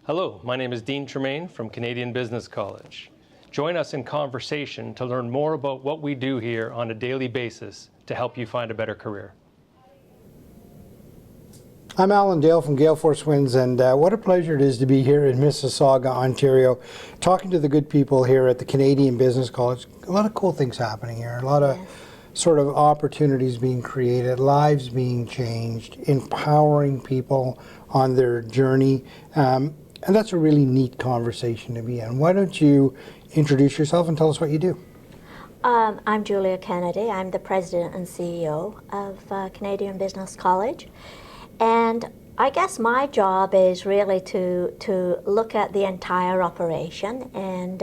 Hello, my name is Dean Tremaine from Canadian Business College. Join us in conversation to learn more about what we do here on a daily basis to help you find a better career. I'm Alan Dale from Gale Force Winds, and what a pleasure it is to be here in Mississauga, Ontario, talking to the good people here at the Canadian Business College. A lot of cool things happening here, a lot of sort of opportunities being created, lives being changed, empowering people on their journey, and that's a really neat conversation to be in. Why don't you introduce yourself and tell us what you do? I'm Julia Kennedy. I'm the President and CEO of Canadian Business College. And I guess my job is really to look at the entire operation and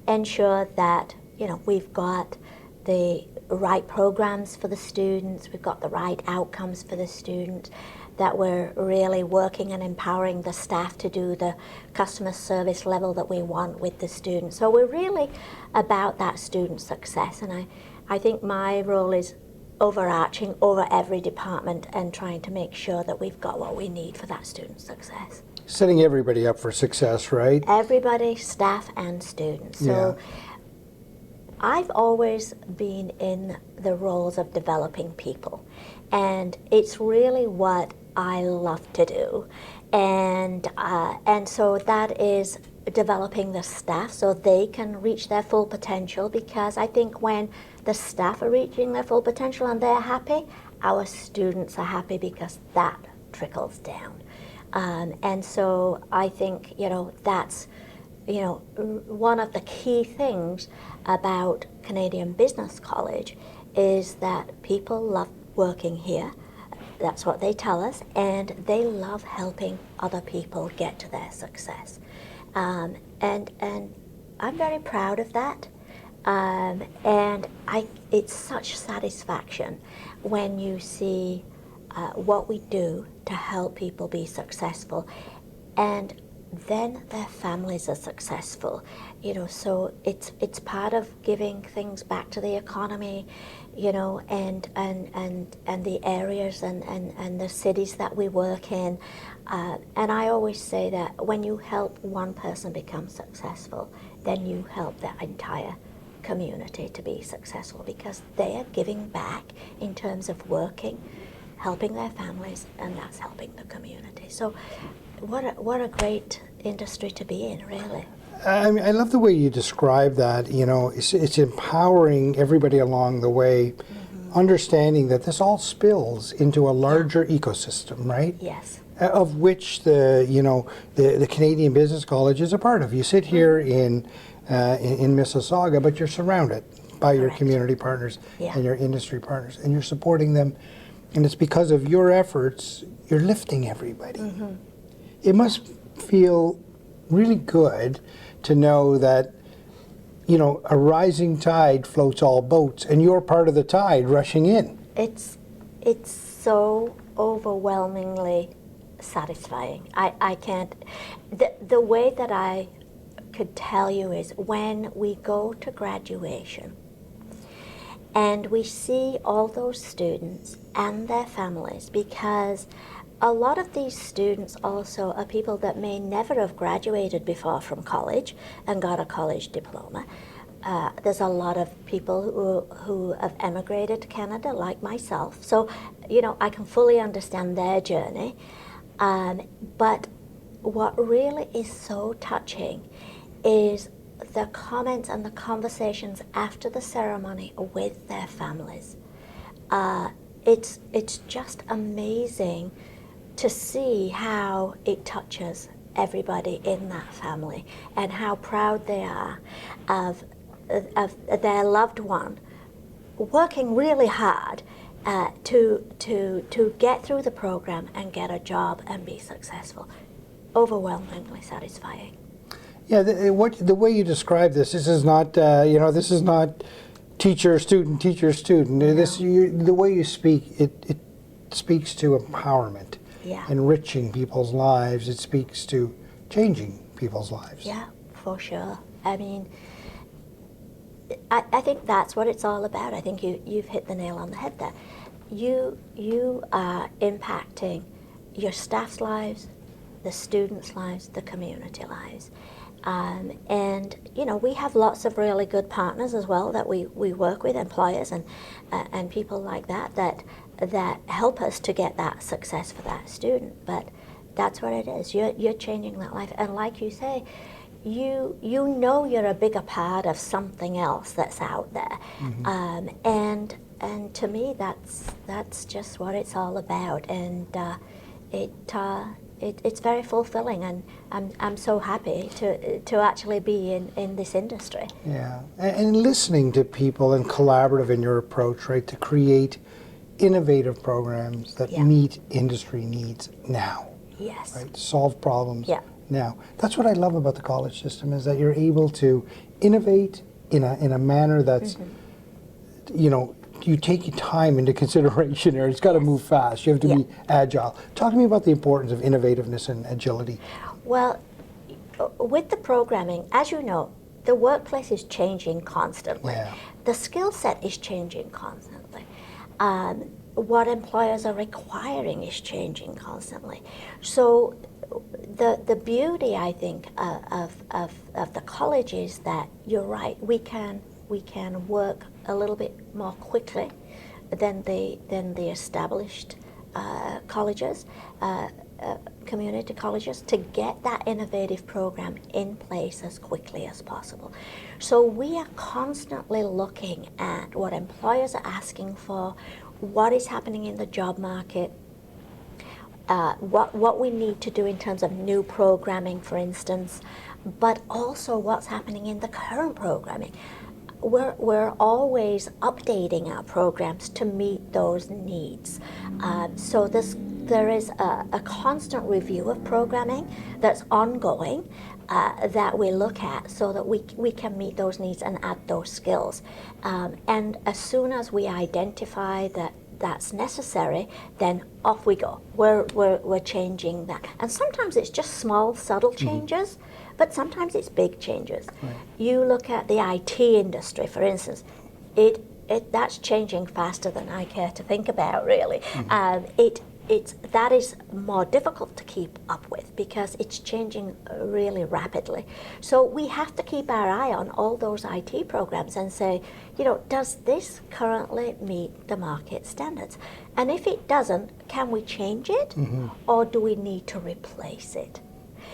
ensure that, you know, we've got the right programs for the students, we've got the right outcomes for the students, that we're really working and empowering the staff to do the customer service level that we want with the students. So we're really about that student success, and I think my role is overarching over every department and trying to make sure that we've got what we need for that student success. Setting everybody up for success, right? Everybody, staff and students. So I've always been in the roles of developing people, and it's really what I love to do. And so that is developing the staff so they can reach their full potential, because I think when the staff are reaching their full potential and they're happy, our students are happy because that trickles down. And so I think, you know, that's, you know, one of the key things about Canadian Business College is that people love working here. That's what they tell us, and they love helping other people get to their success. And I'm very proud of that. And it's such satisfaction when you see what we do to help people be successful, and then their families are successful. You know, so it's part of giving things back to the economy, you know, and the areas and the cities that we work in. And I always say that when you help one person become successful, then you help the entire community to be successful, because they are giving back in terms of working, helping their families, and that's helping the community. So what a great industry to be in, really. I mean, I love the way you describe that. You know, it's empowering everybody along the way, understanding that this all spills into a larger ecosystem, right? Yes. Of which the Canadian Business College is a part of. You sit here in Mississauga, but you're surrounded by your community partners and your industry partners, and you're supporting them, and it's because of your efforts you're lifting everybody. It must feel really good to know that, you know, a rising tide floats all boats, and you're part of the tide rushing in. It's so overwhelmingly satisfying. I can't, the way that I could tell you is when we go to graduation and we see all those students and their families, because a lot of these students also are people that may never have graduated before from college and got a college diploma. There's a lot of people who have emigrated to Canada, like myself. So, you know, I can fully understand their journey. But what really is so touching is the comments and the conversations after the ceremony with their families. It's just amazing to see how it touches everybody in that family and how proud they are of their loved one working really hard to get through the program and get a job and be successful. Overwhelmingly satisfying. Yeah, the way you describe this is not this is not teacher student teacher student. No. The way you speak, it speaks to empowerment. Yeah. Enriching people's lives. It speaks to changing people's lives. Yeah, for sure. I mean, I think that's what it's all about. I think you've hit the nail on the head there. You are impacting your staff's lives, the students' lives, the community lives. And you know, we have lots of really good partners as well that we work with, employers and people like that help us to get that success for that student. But that's what it is. You're changing that life, and like you say, you know you're a bigger part of something else that's out there. And to me, that's just what it's all about, and it's very fulfilling, and I'm so happy to actually be in this industry. Yeah, and listening to people and collaborative in your approach, right, to create innovative programs that meet industry needs now. Yes. Right, solve problems Yeah. now. That's what I love about the college system, is that you're able to innovate in a manner that's, you know, you take your time into consideration there. It's got to move fast. You have to be agile. Talk to me about the importance of innovativeness and agility. Well, with the programming, as you know, the workplace is changing constantly. Yeah. The skill set is changing constantly. What employers are requiring is changing constantly. So the beauty, I think, of the college is that you're right. We can work a little bit more quickly than the established colleges, community colleges, to get that innovative program in place as quickly as possible. So we are constantly looking at what employers are asking for, what is happening in the job market, what we need to do in terms of new programming, for instance, but also what's happening in the current programming. We're always updating our programs to meet those needs. So there is a constant review of programming that's ongoing that we look at so that we can meet those needs and add those skills. And as soon as we identify that that's necessary, then off we go. We're changing that. And sometimes it's just small, subtle changes, but sometimes it's big changes. Right. You look at the IT industry, for instance, that's changing faster than I care to think about, really. That is more difficult to keep up with because it's changing really rapidly. So we have to keep our eye on all those IT programs and say, you know, does this currently meet the market standards? And if it doesn't, can we change it, or do we need to replace it?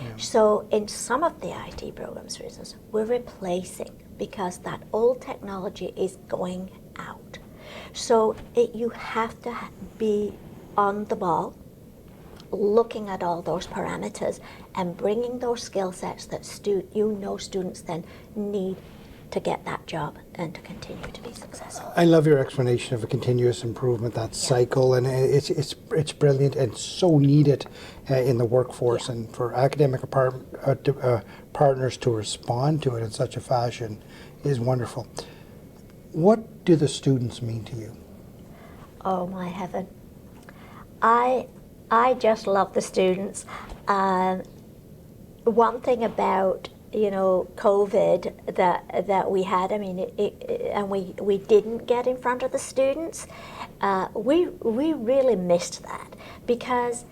Yeah. So in some of the IT programs, for instance, we're replacing because that old technology is going out. So you have to be on the ball, looking at all those parameters and bringing those skill sets that students then need to get that job and to continue to be successful. I love your explanation of a continuous improvement, that cycle, and it's brilliant and so needed in the workforce, and for academic partners to respond to it in such a fashion is wonderful. What do the students mean to you? Oh my heaven. I just love the students. One thing about COVID that we had, I mean, and we didn't get in front of the students. We really missed that because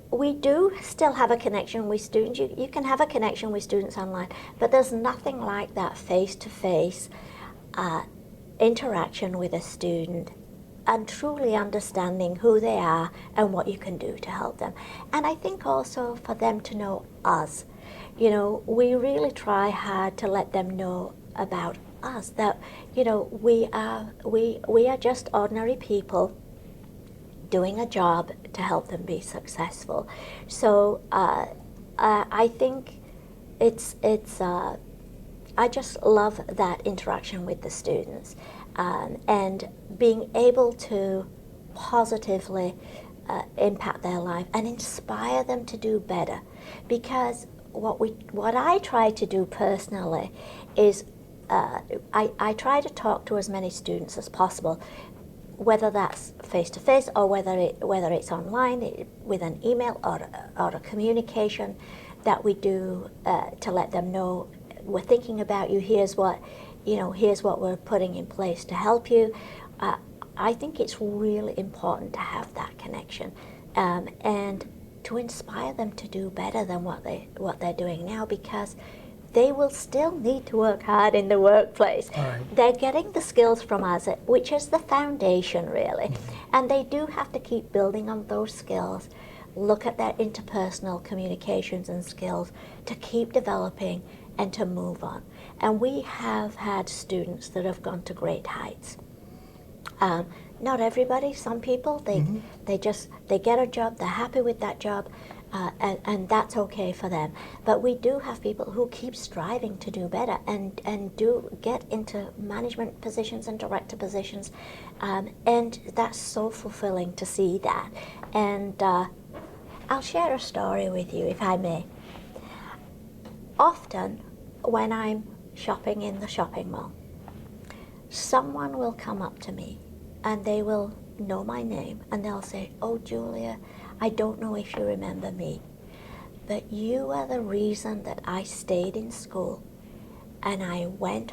we do still have a connection with students. You can have a connection with students online, but there's nothing like that face-to-face interaction with a student and truly understanding who they are and what you can do to help them. And I think also for them to know us. You know, we really try hard to let them know about us, that, you know, we are just ordinary people doing a job to help them be successful. So I think I just love that interaction with the students, and being able to positively impact their life and inspire them to do better. Because what I try to do personally is I try to talk to as many students as possible, whether that's face-to-face or whether it's online with an email or a communication that we do to let them know we're thinking about you. Here's what we're putting in place to help you. I think it's really important to have that connection and to inspire them to do better than what they're doing now, because they will still need to work hard in the workplace. Right. They're getting the skills from us, which is the foundation, really. And they do have to keep building on those skills, look at their interpersonal communications and skills to keep developing and to move on. And we have had students that have gone to great heights. Not everybody, some people, they get a job, they're happy with that job, and that's okay for them. But we do have people who keep striving to do better and do get into management positions and director positions, and that's so fulfilling to see that. And I'll share a story with you, if I may. Often, when I'm shopping in the shopping mall, someone will come up to me and they will know my name and they'll say, "Oh, Julia, I don't know if you remember me, but you are the reason that I stayed in school and I went,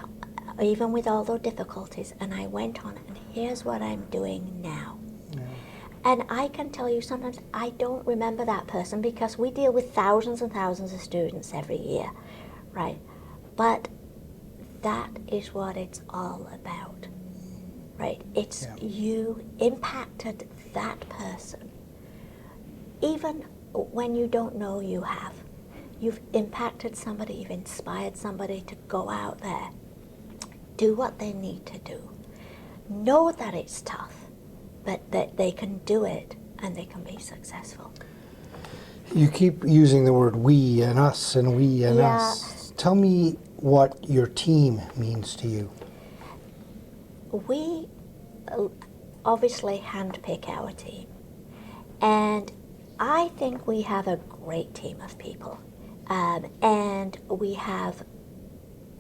even with all those difficulties, and I went on, and here's what I'm doing now." Yeah. And I can tell you sometimes I don't remember that person because we deal with thousands and thousands of students every year, right? But that is what it's all about, right? It's you impacted that person. Even when you don't know you have. You've impacted somebody, you've inspired somebody to go out there, do what they need to do. Know that it's tough, but that they can do it and they can be successful. You keep using the word we and us and we and us. Tell me what your team means to you. We obviously handpick our team, and I think we have a great team of people, and we have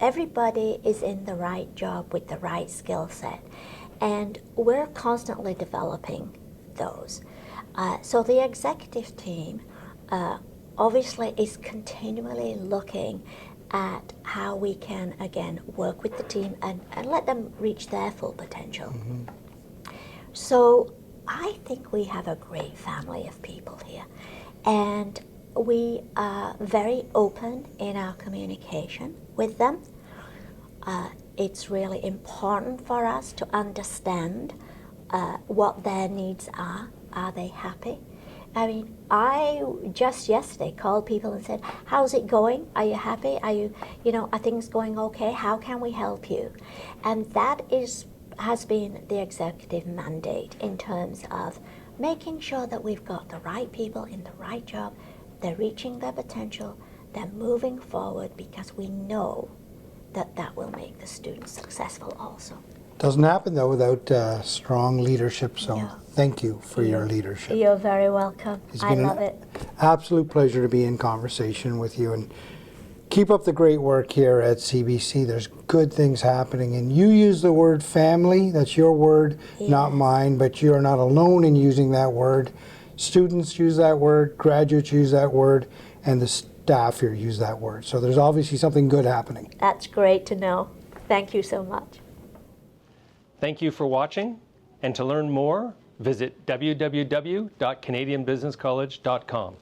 everybody is in the right job with the right skill set, and we're constantly developing those. So the executive team obviously is continually looking at how we can, again, work with the team and let them reach their full potential. Mm-hmm. So I think we have a great family of people here, and we are very open in our communication with them. It's really important for us to understand what their needs are. Are they happy? I mean, I just yesterday called people and said, "How's it going? Are you happy? Are things going okay? How can we help you?" And that has been the executive mandate in terms of making sure that we've got the right people in the right job, they're reaching their potential, they're moving forward, because we know that that will make the students successful also. Doesn't happen though without strong leadership, so thank you for your leadership. You're very welcome. I love it. Absolute pleasure to be in conversation with you, and keep up the great work here at CBC. There's good things happening, and you use the word family. That's your word, not mine, but you're not alone in using that word. Students use that word, graduates use that word, and the staff here use that word. So there's obviously something good happening. That's great to know. Thank you so much. Thank you for watching, and to learn more, visit www.canadianbusinesscollege.com.